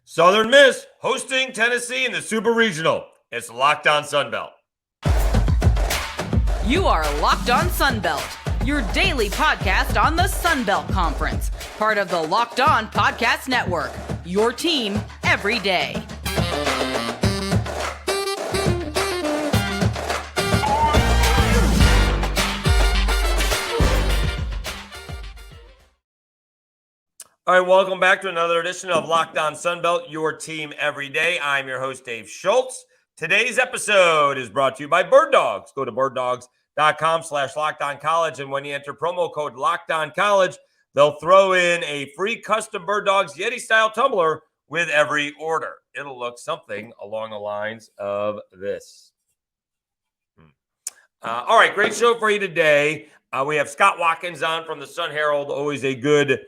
Southern Miss hosting Tennessee in the Super Regional. It's Locked On Sunbelt. You are Locked On Sunbelt, your daily podcast on the Sunbelt Conference, part of the Locked On Podcast Network, your team every day. All right, welcome back to another edition of Locked On Sunbelt, your team every day. I'm your host, Dave Schultz. Today's episode is brought to you by Birddogs. Go to birddogs.com/LockedOnCollege, and when you enter promo code LockedOnCollege, they'll throw in a free custom Birddogs Yeti-style tumbler with every order. It'll look something along the lines of this. All right, great show for you today. We have Scott Watkins on from the Herald, always a good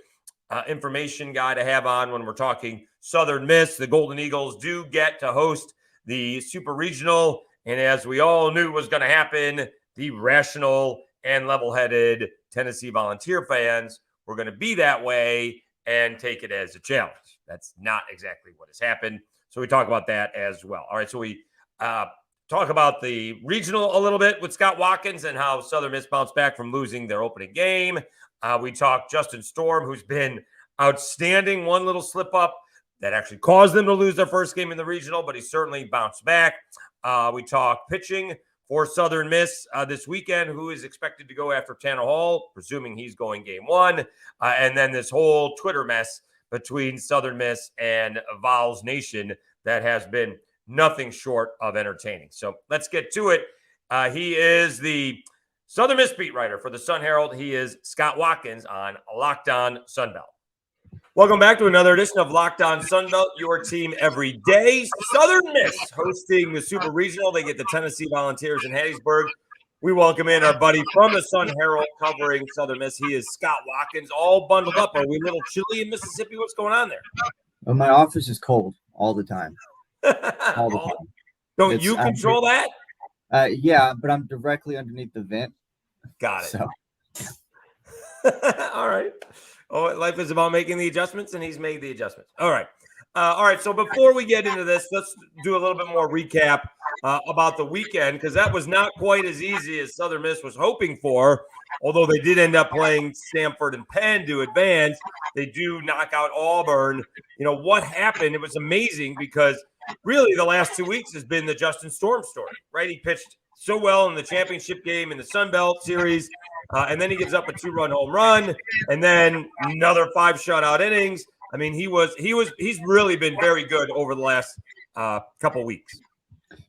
information guy to have on when we're talking Southern Miss. The Golden Eagles do get to host the Super Regional, and as we all knew was going to happen, the rational and level-headed Tennessee Volunteer fans were going to be that way and take it as a challenge. That's not exactly what has happened, so we talk about that as well. All right, so we talk about the regional a little bit with Scott Watkins and how Southern Miss bounced back from losing their opening game. We talk Justin Storm, who's been outstanding. One little slip up that actually caused them to lose their first game in the regional, but he certainly bounced back. We talk pitching for Southern Miss this weekend, who is expected to go after Tanner Hall, presuming he's going game one. And then this whole Twitter mess between Southern Miss and Vols Nation that has been nothing short of entertaining. So let's get to it. He is the Southern Miss beat writer for the Herald. He is Scott Watkins on Locked On Sunbelt. Welcome back to another edition of Locked On Sunbelt, your team every day. Southern Miss hosting the Super Regional. They get the Tennessee Volunteers in Hattiesburg. We welcome in our buddy from the Herald covering Southern Miss. He is Scott Watkins, all bundled up. Are we a little chilly in Mississippi? What's going on there? Well, my office is cold all the time. All the time. Don't you control that? Yeah, but I'm directly underneath the vent. Got it. So. All right. Oh, life is about making the adjustments, and he's made the adjustments. All right. All right. So before we get into this, let's do a little bit more recap about the weekend, because that was not quite as easy as Southern Miss was hoping for, although they did end up playing Stanford and Penn to advance. They do knock out Auburn. You know, what happened? It was amazing because really the last 2 weeks has been the Justin Storm story, right? He pitched so well in the championship game in the Sun Belt Series, and then he gives up a 2-run home run, and then another 5 shutout innings. I mean, he's really been very good over the last couple weeks.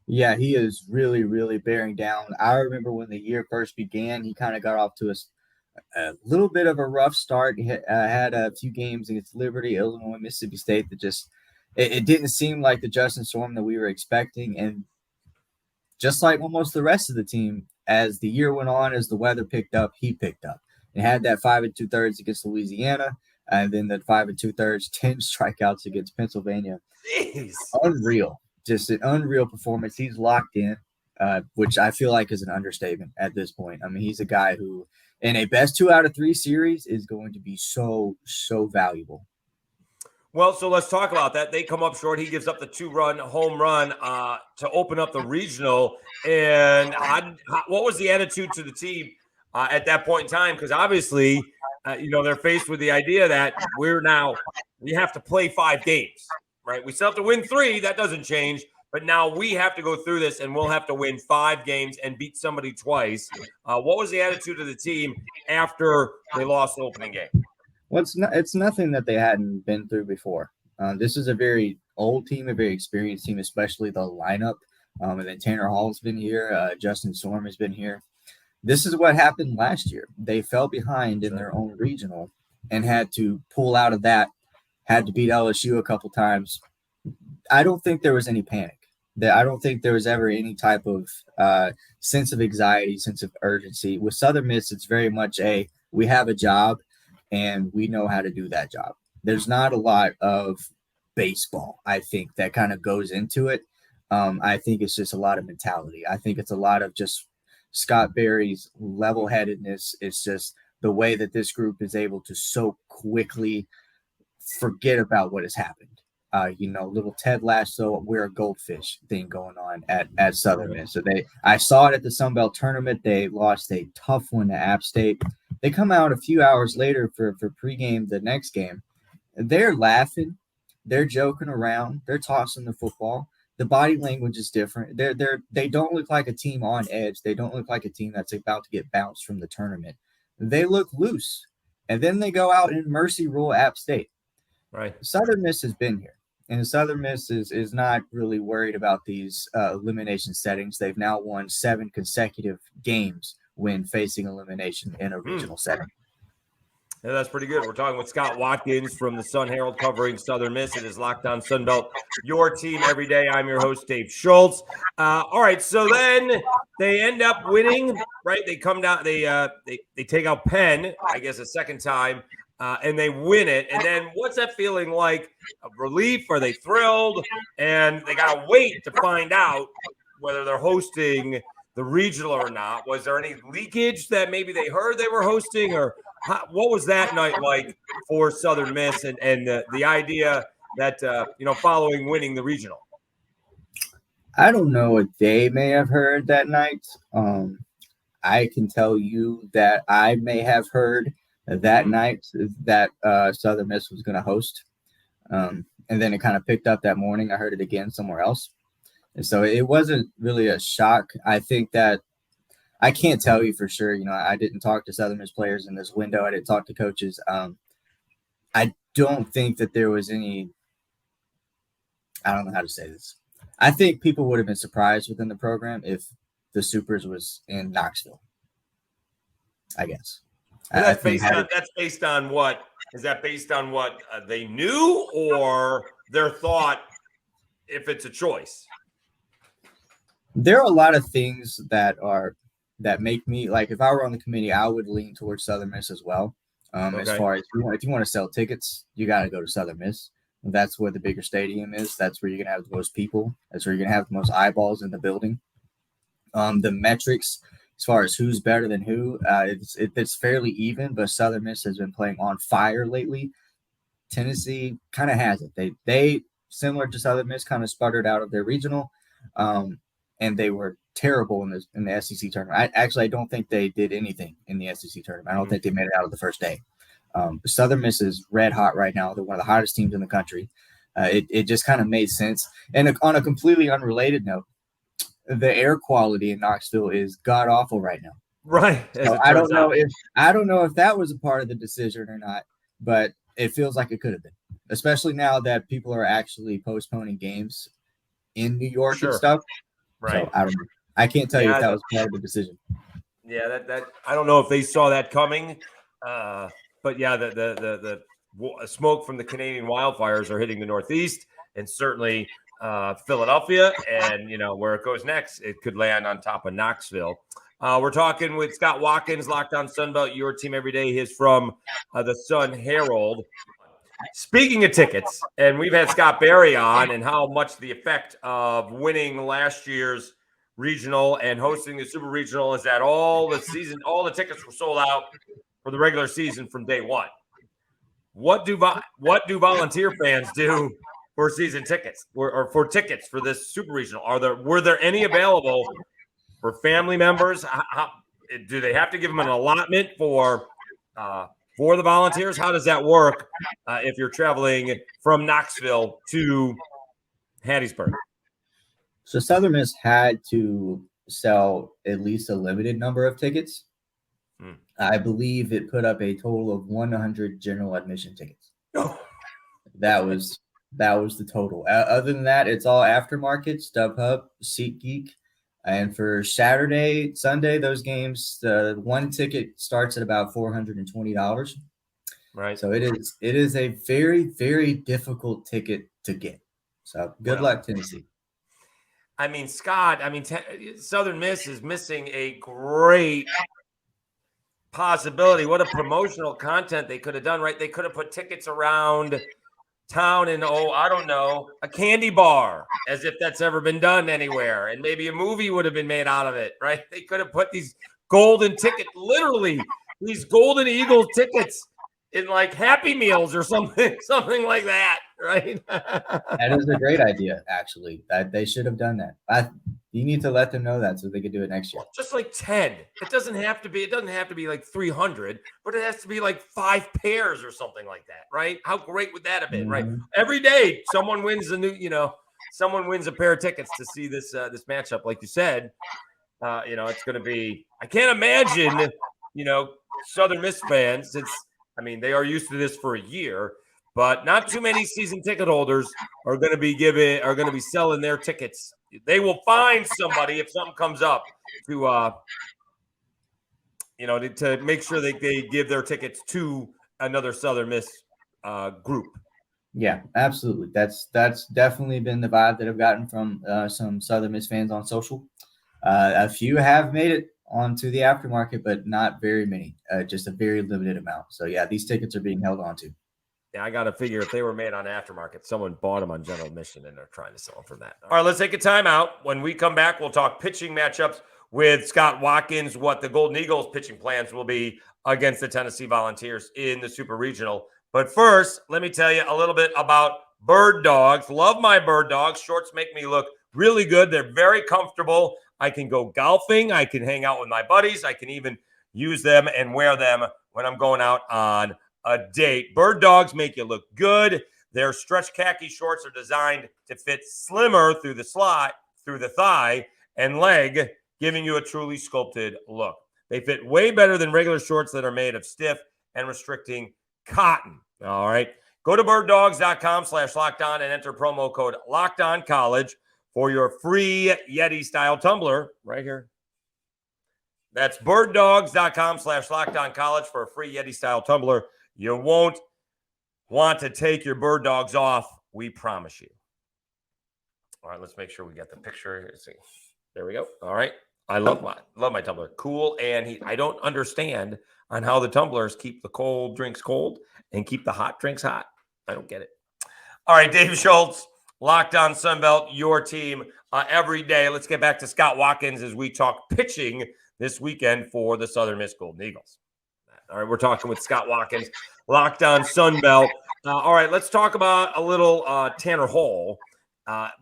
Yeah, he is really, really bearing down. I remember when the year first began, he kind of got off to a little bit of a rough start. He had a few games against Liberty, Illinois, Mississippi State that just it didn't seem like the Justin Storm that we were expecting, and just like almost the rest of the team, as the year went on, as the weather picked up, he picked up and had that 5 2/3 against Louisiana, and then the 5 2/3, 10 strikeouts against Pennsylvania. Jeez. Unreal, just an unreal performance. He's locked in, which I feel like is an understatement at this point. I mean, he's a guy who, in a best 2 out of 3 series, is going to be so valuable. Well, so let's talk about that. They come up short. He gives up the 2-run home run to open up the regional. And what was the attitude to the team at that point in time? Because obviously, they're faced with the idea that we have to play 5 games, right? We still have to win 3. That doesn't change. But now we have to go through this, and we'll have to win 5 games and beat somebody twice. What was the attitude of the team after they lost the opening game? Well, it's nothing that they hadn't been through before. This is a very old team, a very experienced team, especially the lineup. And then Tanner Hall's been here. Justin Storm has been here. This is what happened last year. They fell behind in their own regional and had to pull out of that, had to beat LSU a couple times. I don't think there was any panic. I don't think there was ever any type of sense of anxiety, sense of urgency. With Southern Miss, it's very much we have a job, and we know how to do that job. There's not a lot of baseball, I think, that kind of goes into it. I think it's just a lot of mentality. I think it's a lot of just Scott Berry's level-headedness. It's just the way that this group is able to so quickly forget about what has happened little Ted Lasso, we're a goldfish thing going on at Southern Miss. So I saw it at the Sun Belt tournament. They lost a tough one to App State. They come out a few hours later for pregame the next game. They're laughing, they're joking around, they're tossing the football. The body language is different. They don't look like a team on edge. They don't look like a team that's about to get bounced from the tournament. They look loose. And then they go out and mercy rule App State. Right. Southern Miss has been here. And Southern Miss is not really worried about these elimination settings. They've now won 7 consecutive games when facing elimination in a regional setting. Yeah, that's pretty good. We're talking with Scott Watkins from the Sun Herald covering Southern Miss. It is Locked On Sunbelt, your team every day. I'm your host, Dave Schultz. All right, so then they end up winning, right? They come down, they take out Penn, I guess, a second time, and they win it. And then what's that feeling like? Relief? Are they thrilled? And they got to wait to find out whether they're hosting the regional or not. Was there any leakage that maybe they heard they were hosting, or what was that night like for Southern Miss and the idea that, following winning the regional? I don't know what they may have heard that night. I can tell you that I may have heard that night that Southern Miss was going to host. And then it kind of picked up that morning. I heard it again somewhere else. And so it wasn't really a shock. I think that I can't tell you for sure. I didn't talk to Southern Miss players in this window. I didn't talk to coaches. I don't think that there was any – I don't know how to say this. I think people would have been surprised within the program if the Supers was in Knoxville, I guess. That's based on what? Is that based on what they knew or their thought if it's a choice? There are a lot of things that make me, like, if I were on the committee, I would lean towards Southern Miss as well. Okay. As far as if you want to sell tickets, you got to go to Southern Miss. That's where the bigger stadium is. That's where you're going to have the most people. That's where you're going to have the most eyeballs in the building. The metrics, as far as who's better than who, it's fairly even, but Southern Miss has been playing on fire lately. Tennessee kind of has it. They similar to Southern Miss, kind of sputtered out of their regional, and they were terrible in the SEC tournament. I don't think they did anything in the SEC tournament. I don't think they made it out of the first day. Southern Miss is red hot right now. They're one of the hottest teams in the country. It just kind of made sense. And on a completely unrelated note, the air quality in Knoxville is god awful right now. Right. So I don't know if that was a part of the decision or not, but it feels like it could have been, especially now that people are actually postponing games in New York and stuff. Right. So I don't know. I can't tell you if that was part of the decision. Yeah, that I don't know if they saw that coming, but yeah, the smoke from the Canadian wildfires are hitting the Northeast, and certainly Philadelphia, and where it goes next, it could land on top of Knoxville. We're talking with Scott Watkins, Locked On Sunbelt, your team every day. He's from the Sun Herald. Speaking of tickets, and we've had Scott Barry on, and how much the effect of winning last year's regional and hosting the super regional is that all the tickets were sold out for the regular season from day one. What do volunteer fans do for season tickets or for tickets for this super regional? Were there any available for family members? Do they have to give them an allotment for the volunteers? How does that work if you're traveling from Knoxville to Hattiesburg? So Southern Miss had to sell at least a limited number of tickets. I believe it put up a total of 100 general admission tickets. That was the total. Other than that, it's all aftermarket, StubHub, SeatGeek. And for Saturday, Sunday, those games, one ticket starts at about $420. Right. So it is a very, very difficult ticket to get. So good luck, Tennessee. I mean, Scott, Southern Miss is missing a great possibility. What a promotional content they could have done, right? They could have put tickets around town in, I don't know, a candy bar, as if that's ever been done anywhere. And maybe a movie would have been made out of it, right? They could have put these golden tickets, literally these Golden Eagles tickets in like Happy Meals or something like that. right? That is a great idea, actually. That they should have done that. You need to let them know that so they could do it next year. Just like 10. It doesn't have to be like 300, but it has to be like 5 pairs or something like that, right? How great would that have been, right? Every day someone wins someone wins a pair of tickets to see this matchup, like you said. It's going to be, I can't imagine, Southern Miss fans, they are used to this for a year, but not too many season ticket holders are going to be selling their tickets. They will find somebody if something comes up to make sure they give their tickets to another Southern Miss group. Yeah, absolutely. That's definitely been the vibe that I've gotten from some Southern Miss fans on social. A few have made it onto the aftermarket, but not very many. Just a very limited amount. So yeah, these tickets are being held onto. Yeah, I got to figure if they were made on aftermarket, someone bought them on general admission and they're trying to sell them for that. All right, let's take a timeout. When we come back, we'll talk pitching matchups with Scott Watkins, what the Golden Eagles pitching plans will be against the Tennessee Volunteers in the Super Regional. But first, let me tell you a little bit about Birddogs. Love my Birddogs. Shorts make me look really good. They're very comfortable. I can go golfing. I can hang out with my buddies. I can even use them and wear them when I'm going out on a date. Birddogs make you look good. Their stretch khaki shorts are designed to fit slimmer through the slot, through the thigh and leg, giving you a truly sculpted look. They fit way better than regular shorts that are made of stiff and restricting cotton. All right. Go to birddogs.com/lockedon and enter promo code LockedOnCollege for your free Yeti-style tumbler right here. That's birddogs.com/lockedoncollege for a free Yeti-style tumbler. You won't want to take your bird dogs off. We promise you. All right, let's make sure we get the picture here. See. There we go. All right. I love my tumbler. Cool and heat. I don't understand on how the tumblers keep the cold drinks cold and keep the hot drinks hot. I don't get it. All right, Dave Schultz, Locked On Sunbelt, your team every day. Let's get back to Scott Watkins as we talk pitching this weekend for the Southern Miss Golden Eagles. All right, we're talking with Scott Watkins, Locked On Sunbelt. All right, let's talk about a little Tanner Hall.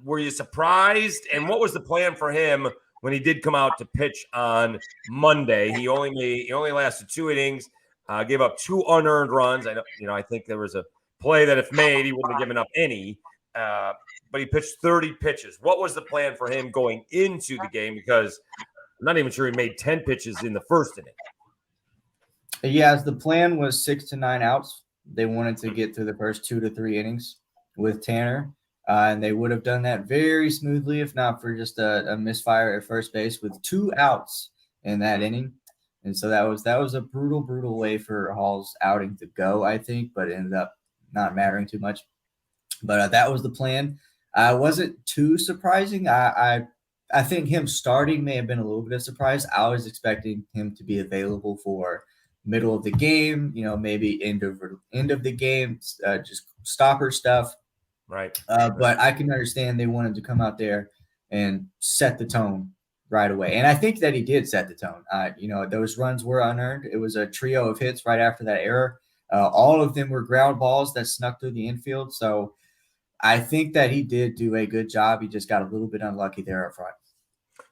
Were you surprised? And what was the plan for him when he did come out to pitch on Monday? He only lasted 2 innings, gave up 2 unearned runs. I think there was a play that if made, he wouldn't have given up any. But he pitched 30 pitches. What was the plan for him going into the game? Because I'm not even sure he made 10 pitches in the first inning. Yeah, the plan was 6 to 9 outs. They wanted to get through the first 2 to 3 innings with Tanner, and they would have done that very smoothly if not for just a misfire at first base with 2 outs in that inning. And so that was a brutal way for Hall's outing to go, I think, but it ended up not mattering too much. But that was the plan. Wasn't too surprising. I think him starting may have been a little bit of a surprise. I was expecting him to be available for middle of the game, maybe end of the game, just stopper stuff. Right. But I can understand they wanted to come out there and set the tone right away. And I think that he did set the tone. Those runs were unearned. It was a trio of hits right after that error. All of them were ground balls that snuck through the infield. So I think that he did do a good job. He just got a little bit unlucky there up front.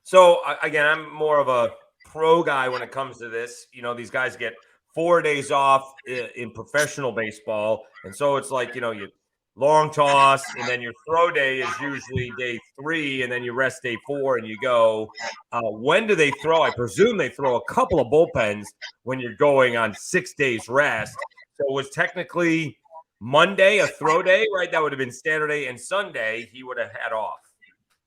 So, again, I'm more of a pro guy when it comes to this. These guys get 4 days off in professional baseball. And so it's like, you long toss and then your throw day is usually day 3 and then you rest day 4 and you go. When do they throw? I presume they throw a couple of bullpens when you're going on 6 days rest. So it was technically Monday a throw day, right? That would have been Saturday and Sunday. He would have had off.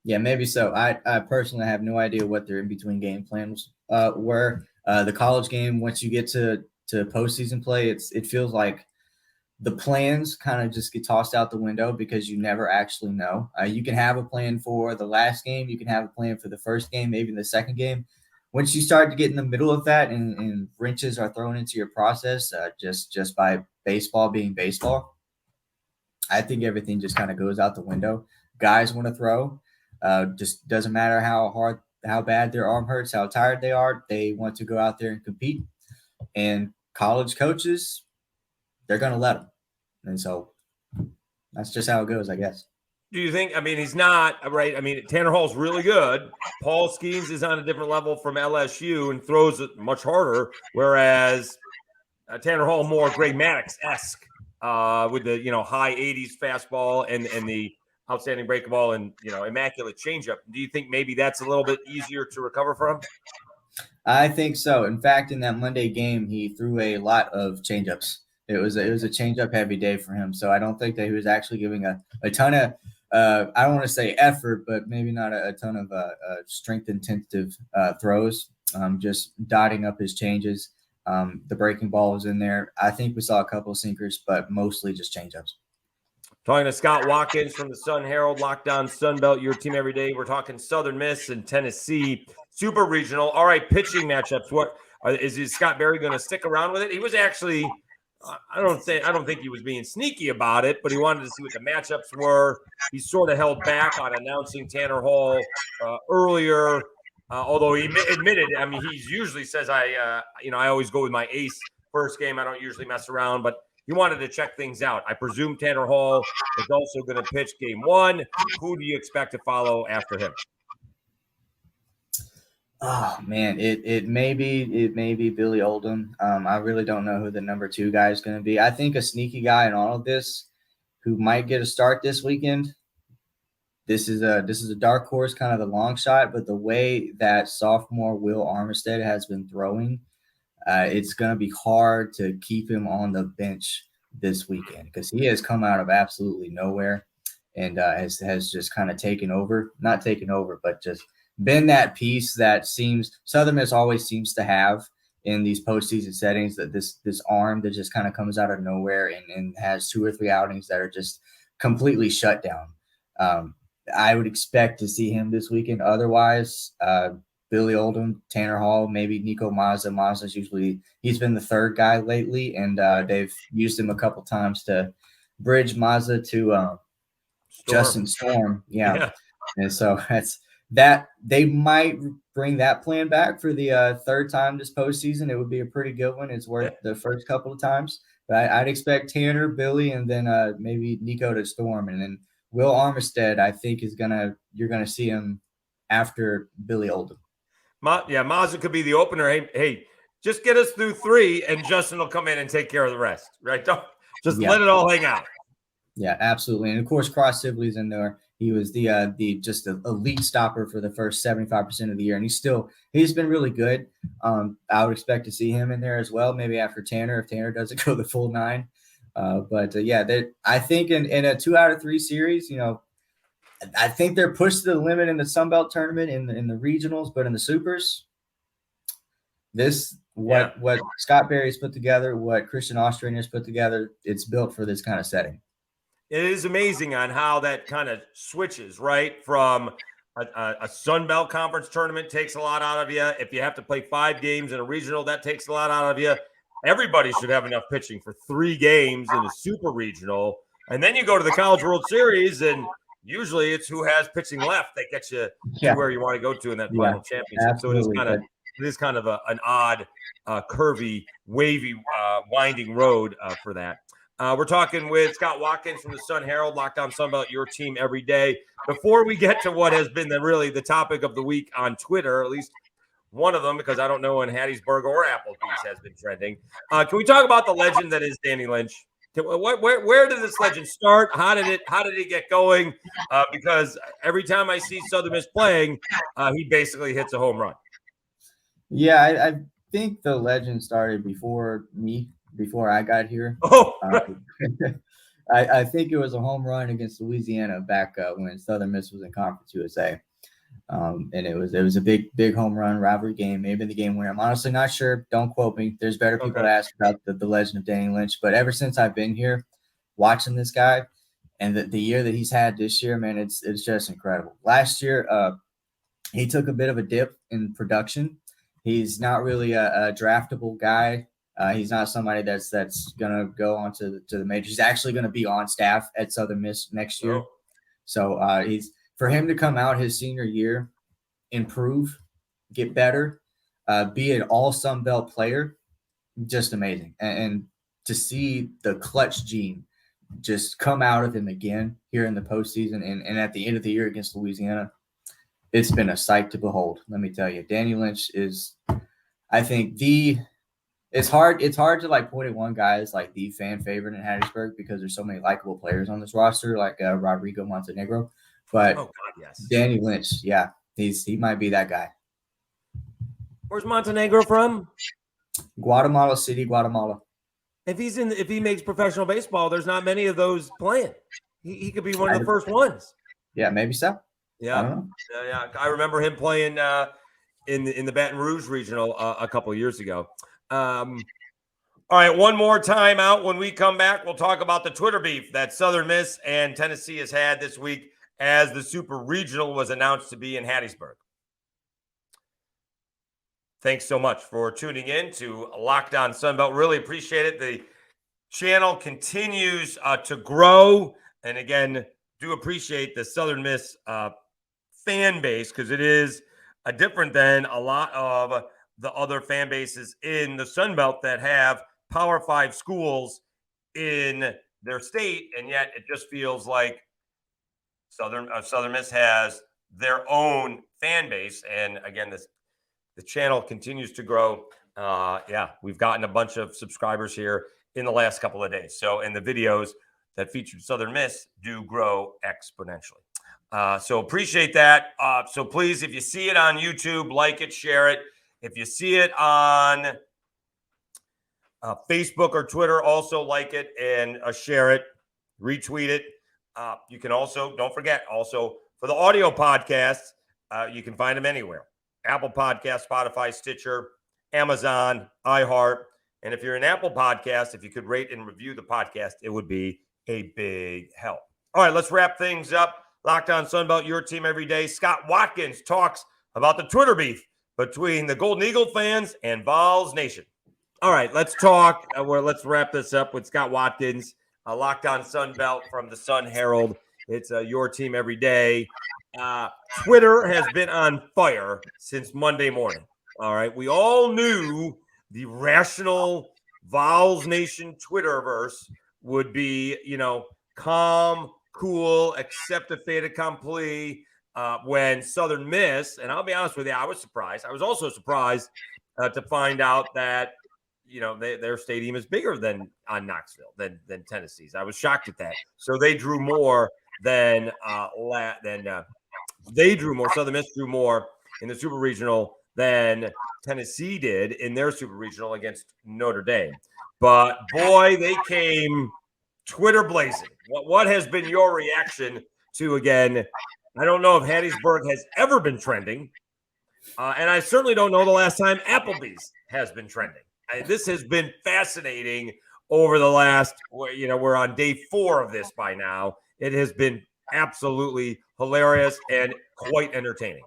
Yeah, maybe so. I personally have no idea what their in-between game plans were. The college game, once you get to postseason play, it feels like the plans kind of just get tossed out the window because you never actually know. You can have a plan for the last game. You can have a plan for the first game, maybe the second game. Once you start to get in the middle of that and wrenches are thrown into your process just by baseball being baseball, I think everything just kind of goes out the window. Guys want to throw. Just doesn't matter how bad their arm hurts, how tired they are. They want to go out there and compete. And college coaches, they're going to let them. And so That's just how it goes, I guess. Do you think? I mean, he's not right. I mean, Tanner Hall's really good. Paul Skeens is on a different level from LSU and throws it much harder, whereas Tanner Hall more Gray Maddox-esque with the high 80s fastball and the outstanding breaking ball and immaculate changeup. Do you think maybe that's a little bit easier to recover from? I think so. In fact, in that Monday game, he threw a lot of changeups. It was a changeup heavy day for him. So I don't think that he was actually giving a ton of I don't want to say effort, but maybe not a ton of strength intensive throws. Just dotting up his changes. The breaking ball was in there. I think we saw a couple of sinkers, but mostly just changeups. Talking to Scott Watkins from the Sun Herald, Locked On Sunbelt, your team every day. We're talking Southern Miss and Tennessee Super Regional. All right, pitching matchups. What is Scott Berry going to stick around with it? He was actually, I don't think he was being sneaky about it, but he wanted to see what the matchups were. He sort of held back on announcing Tanner Hall earlier, although he admitted. I mean, he usually says I always go with my ace first game. I don't usually mess around, but he wanted to check things out. I presume Tanner Hall is also going to pitch game one. Who do you expect to follow after him? Oh man, it may be Billy Oldham. I really don't know who the number 2 guy is going to be. I think a sneaky guy in all of this who might get a start this weekend. This is a dark horse, kind of the long shot, but the way that sophomore Will Armistead has been throwing, it's going to be hard to keep him on the bench this weekend because he has come out of absolutely nowhere and has just kind of not taken over, but just been that piece that seems Southern Miss always seems to have in these postseason settings, that this arm that just kind of comes out of nowhere and has 2 or 3 outings that are just completely shut down. I would expect to see him this weekend. Otherwise, Billy Oldham, Tanner Hall, maybe Nico Mazza. Mazza's he's been the 3rd guy lately, and they've used him a couple times to bridge Mazza to Justin Storm. Yeah. And so that they might bring that plan back for the 3rd time this postseason. It would be a pretty good one. It's worth the first couple of times. But I'd expect Tanner, Billy, and then maybe Nico to Storm. And then Will Armistead, I think, you're going to see him after Billy Oldham. Mazza could be the opener. Hey, just get us through 3, and Justin will come in and take care of the rest, right? Don't let it all hang out. Yeah, absolutely. And of course, Cross Sibley's in there. He was the elite stopper for the first 75% of the year, and he's been really good. I would expect to see him in there as well, maybe after Tanner, if Tanner doesn't go the full 9. I think in a 2 out of 3 series, I think they're pushed to the limit in the Sun Belt tournament in the regionals, but in the supers, what Scott Berry's put together, what Christian Austrian has put together, it's built for this kind of setting. It is amazing on how that kind of switches, right? From a Sun Belt Conference tournament takes a lot out of you. If you have to play 5 games in a regional, that takes a lot out of you. Everybody should have enough pitching for 3 games in a super regional. And then you go to the College World Series, and usually it's who has pitching left that gets you to where you want to go to in that final championship. Absolutely. So it is kind of an odd, curvy, wavy, winding road for that. We're talking with Scott Watkins from the Sun Herald, Locked On Sunbelt, your team every day. Before we get to what has been the topic of the week on Twitter, at least one of them, because I don't know when Hattiesburg or Applebee's has been trending. Can we talk about the legend that is Danny Lynch? Where did this legend start? How did it get going? Because every time I see Southern Miss playing, he basically hits a home run. Yeah, I think the legend started before I got here. Oh, I think it was a home run against Louisiana back when Southern Miss was in Conference USA. And it was a big home run rivalry game, maybe the game winner. I'm honestly not sure. Don't quote me. There's better people to ask about the legend of Danny Lynch. But ever since I've been here watching this guy, and the year that he's had this year, man, it's just incredible. Last year, he took a bit of a dip in production. He's not really a draftable guy. He's not somebody that's going to go on to the majors. He's actually going to be on staff at Southern Miss next year. Oh. So for him to come out his senior year, improve, get better, be an all Sun Belt player, just amazing. And to see the clutch gene just come out of him again here in the postseason and at the end of the year against Louisiana. It's been a sight to behold. Let me tell you, Danny Lynch is, I think it's hard to like point at one guy as like the fan favorite in Hattiesburg because there's so many likable players on this roster, like Rodrigo Montenegro. But Oh God, yes. Danny Lynch, yeah, he might be that guy. Where's Montenegro from? Guatemala City, Guatemala. If he makes professional baseball, there's not many of those playing. He could be one of the first ones. Yeah, maybe so. Yeah, I don't know. yeah. I remember him playing in the Baton Rouge regional a couple of years ago. All right, one more time out. When we come back, we'll talk about the Twitter beef that Southern Miss and Tennessee has had this week as the Super Regional was announced to be in Hattiesburg. Thanks so much for tuning in to Locked On Sunbelt. Really appreciate it. The channel continues to grow. And again, do appreciate the Southern Miss fan base because it is different than a lot of the other fan bases in the Sunbelt that have Power 5 schools in their state. And yet it just feels like Southern Miss has their own fan base. And again, the channel continues to grow. We've gotten a bunch of subscribers here in the last couple of days. So, and the videos that featured Southern Miss do grow exponentially. So appreciate that. So please, if you see it on YouTube, like it, share it. If you see it on Facebook or Twitter, also like it and share it, retweet it. You can also, don't forget, also for the audio podcasts, you can find them anywhere. Apple Podcast, Spotify, Stitcher, Amazon, iHeart. And if you're an Apple Podcast, if you could rate and review the podcast, it would be a big help. All right, let's wrap things up. Locked On Sunbelt, your team every day. Scott Watkins talks about the Twitter beef between the Golden Eagle fans and Vols Nation. All right, let's talk. Let's wrap this up with Scott Watkins, Locked On Sunbelt from the Sun Herald. It's your team every day. Twitter has been on fire since Monday morning. All right. We all knew the rational Vols Nation Twitterverse would be, calm, cool, accept a fait accompli when Southern Miss, and I'll be honest with you, I was surprised. I was also surprised to find out that, their stadium is bigger than on Knoxville than Tennessee's. I was shocked at that. So they drew more than Southern Miss drew more in the Super Regional than Tennessee did in their Super Regional against Notre Dame. But boy, they came Twitter blazing. What has been your reaction to, again, I don't know if Hattiesburg has ever been trending, and I certainly don't know the last time Applebee's has been trending. This has been fascinating over the last, we're on day 4 of this by now. It has been absolutely hilarious and quite entertaining.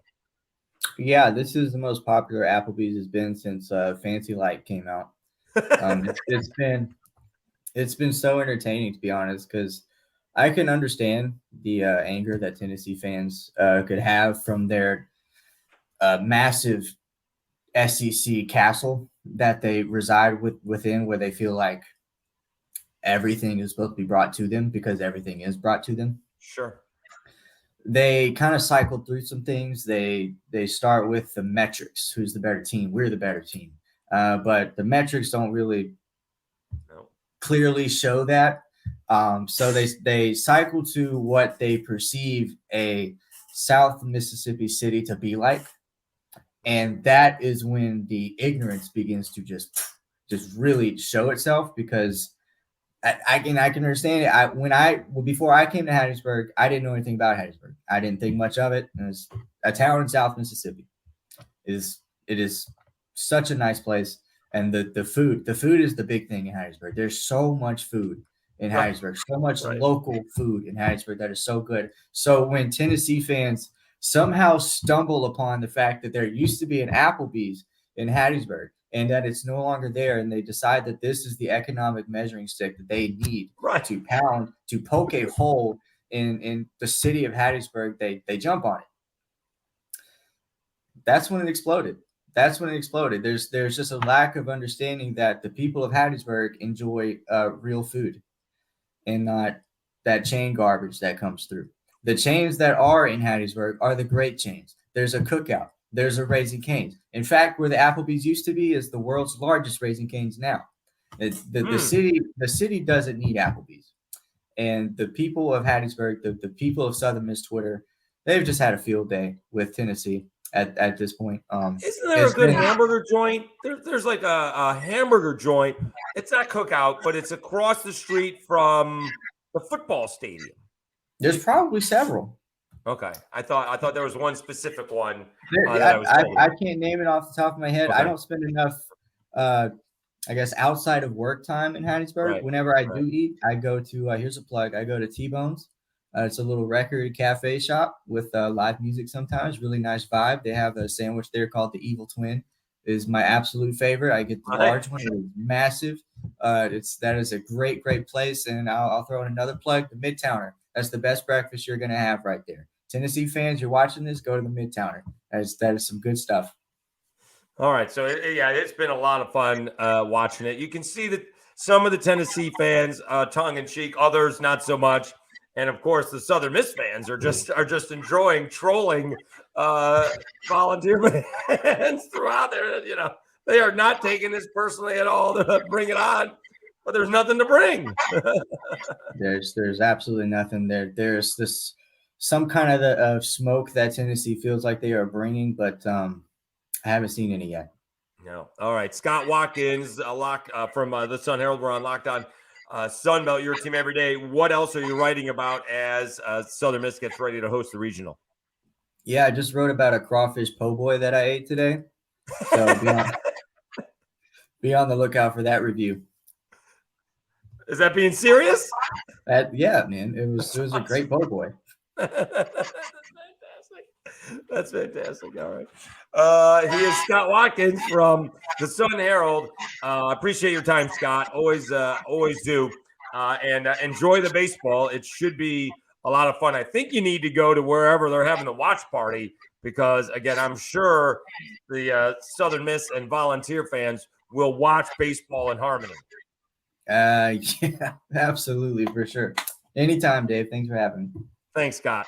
Yeah, this is the most popular Applebee's has been since Fancy Light came out. It's been so entertaining, to be honest, because I can understand the anger that Tennessee fans could have from their massive SEC castle that they reside within, where they feel like everything is supposed to be brought to them because everything is brought to them. Sure. They kind of cycled through some things. They start with the metrics. Who's the better team? We're the better team. But the metrics don't really clearly show that. So they cycle to what they perceive a South Mississippi city to be like. And that is when the ignorance begins to just really show itself, because I can understand it. Before I came to Hattiesburg, I didn't know anything about Hattiesburg. I didn't think much of it. It was a town in South Mississippi. It is such a nice place, and the food is the big thing in Hattiesburg. There's so much food in Hattiesburg, so much local food in Hattiesburg that is so good. So when Tennessee fans somehow stumble upon the fact that there used to be an Applebee's in Hattiesburg, and that it's no longer there, and they decide that this is the economic measuring stick that they need to poke a hole in the city of Hattiesburg, they jump on it. That's when it exploded. There's just a lack of understanding that the people of Hattiesburg enjoy real food. and not that chain garbage that comes through. The chains that are in Hattiesburg are the great chains. There's a Cookout. There's a Raising Cane's. In fact, where the Applebee's used to be is the world's largest Raising Cane's now. The city doesn't need Applebee's. And the people of Hattiesburg, the people of Southern Miss Twitter, they've just had a field day with Tennessee at this point. Isn't there a good hamburger joint? There's like a hamburger joint. It's not Cookout, but it's across the street from the football stadium. There's probably several. Okay, I thought there was one specific one. I can't name it off the top of my head. Okay. I don't spend enough, I guess, outside of work time in Hattiesburg. Right. Whenever I do eat, I go to here's a plug. I go to T-Bone's. It's a little record cafe shop with live music sometimes. Really nice vibe. They have a sandwich there called the Evil Twin. It is my absolute favorite. I get the large one. It is massive. That is a great place. And I'll throw in another plug, the Midtowner. That's the best breakfast you're going to have right there. Tennessee fans, you're watching this, go to the Midtowner. That is some good stuff. All right. So, it's been a lot of fun watching it. You can see that some of the Tennessee fans, tongue-in-cheek, others not so much. And, of course, the Southern Miss fans are just enjoying trolling Volunteer fans throughout there. They are not taking this personally at all to bring it on. But there's nothing to bring. There's absolutely nothing there. There's this some kind of smoke that Tennessee feels like they are bringing, but I haven't seen any yet. No. All right. Scott Watkins, from the Sun Herald. We're on Locked On Sunbelt, your team every day. What else are you writing about as Southern Miss gets ready to host the regional? Yeah, I just wrote about a crawfish po' boy that I ate today. So be on the lookout for that review. Is that being serious? Yeah, man. It was a great po' boy. That's fantastic. All right. He is Scott Watkins from the Sun Herald. Appreciate your time, Scott. Always do. And enjoy the baseball. It should be a lot of fun. I think you need to go to wherever they're having the watch party because, again, I'm sure the Southern Miss and Volunteer fans will watch baseball in harmony. Yeah, absolutely, for sure. Anytime, Dave. Thanks for having me. Thanks, Scott.